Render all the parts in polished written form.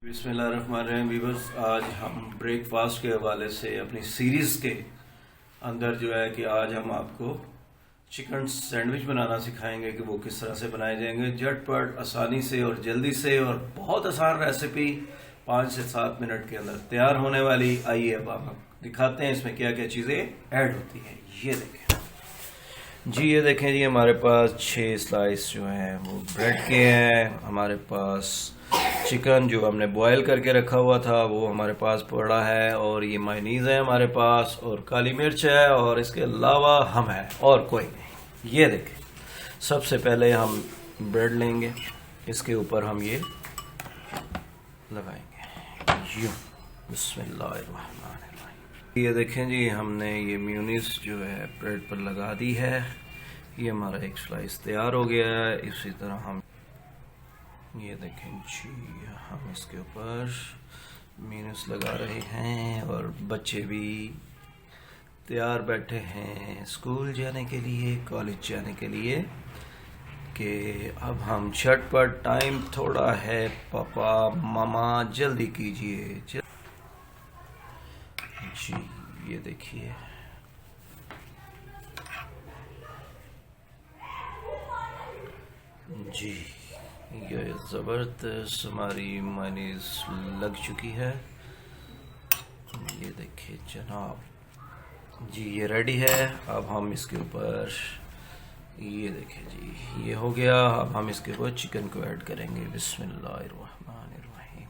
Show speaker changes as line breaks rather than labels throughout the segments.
बिस्मिल्लाहिर्रहमानिर्रहीम वीवर्स, आज हम ब्रेकफास्ट के हवाले से अपनी सीरीज़ के अंदर जो है कि आज हम आपको चिकन सैंडविच बनाना सिखाएंगे कि वो किस तरह से बनाए जाएंगे झटपट, आसानी से और जल्दी से, और बहुत आसान रेसिपी 5 से 7 मिनट के अंदर तैयार होने वाली। आइए अब हम दिखाते हैं इसमें क्या क्या चीज़ें ऐड होती हैं। ये देखें जी, ये देखें जी, हमारे पास 6 स्लाइस जो हैं वो ब्रेड के हैं। हमारे पास चिकन जो हमने बॉयल करके रखा हुआ था वो हमारे पास पड़ा है, और ये मायनीज़ है हमारे पास, और काली मिर्च है, और इसके अलावा हम हैं और कोई नहीं। ये देखें, सबसे पहले हम ब्रेड लेंगे, इसके ऊपर हम ये लगाएंगे यूँ। बिस्मिल्लाहिर्रहमानिर्रहीम। ये देखें जी, हमने ये मेयोनीज़ जो है ब्रेड पर लगा दी है। ये हमारा एक स्लाइस तैयार हो गया है। इसी तरह हम ये देखें जी, हम इसके ऊपर मेयोनीज़ लगा रहे हैं, और बच्चे भी तैयार बैठे हैं स्कूल जाने के लिए, कॉलेज जाने के लिए, कि अब हम झटपट, टाइम थोड़ा है, पापा मामा जल्दी कीजिए जी। ये देखिए जी, ये ज़बरदस्त हमारी मेयोनीज़ लग चुकी है। ये देखिए जनाब जी, ये रेडी है। अब हम इसके ऊपर ये देखें जी, ये हो गया। अब हम इसके ऊपर चिकन को ऐड करेंगे। बिस्मिल्लाहिर्रहमानिर्रहीम।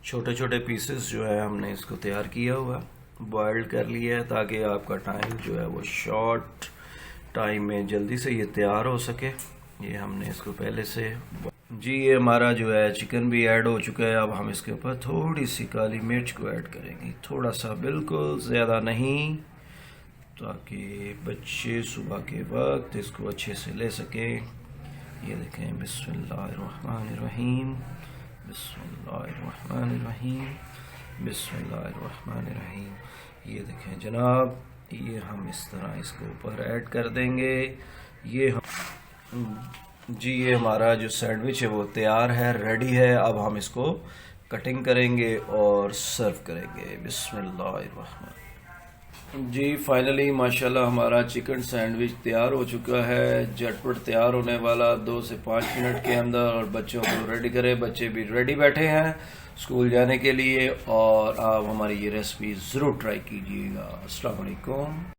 छोटे छोटे पीसेस जो है हमने इसको तैयार किया हुआ, बॉइल्ड कर लिया है, ताकि आपका टाइम जो है वो शॉर्ट टाइम में जल्दी से ये तैयार हो सके। ये हमने इसको पहले से जी, ये हमारा जो है चिकन भी ऐड हो चुका है। अब हम इसके ऊपर थोड़ी सी काली मिर्च को ऐड करेंगे, थोड़ा सा, बिल्कुल ज़्यादा नहीं, ताकि बच्चे सुबह के वक्त इसको अच्छे से ले सकें। ये देखें, बिस्मिल्लाहिर्रहमानिर्रहीम, बिस्मिल्लाहिर्रहमानिर्रहीम, बिस्मिल्लाहिर्रहमानिर्रहीम। ये देखें जनाब, ये हम इस तरह इसके ऊपर ऐड कर देंगे। ये हम जी, ये हमारा जो सैंडविच है वो तैयार है, रेडी है। अब हम इसको कटिंग करेंगे और सर्व करेंगे। बिस्मिल्लाहिर्रहमान जी, फाइनली माशाल्लाह हमारा चिकन सैंडविच तैयार हो चुका है। झटपट तैयार होने वाला 2 से 5 मिनट के अंदर, और बच्चों को रेडी करें। बच्चे भी रेडी बैठे हैं स्कूल जाने के लिए, और आप हमारी ये रेसिपी ज़रूर ट्राई कीजिएगा। अस्सलाम वालेकुम।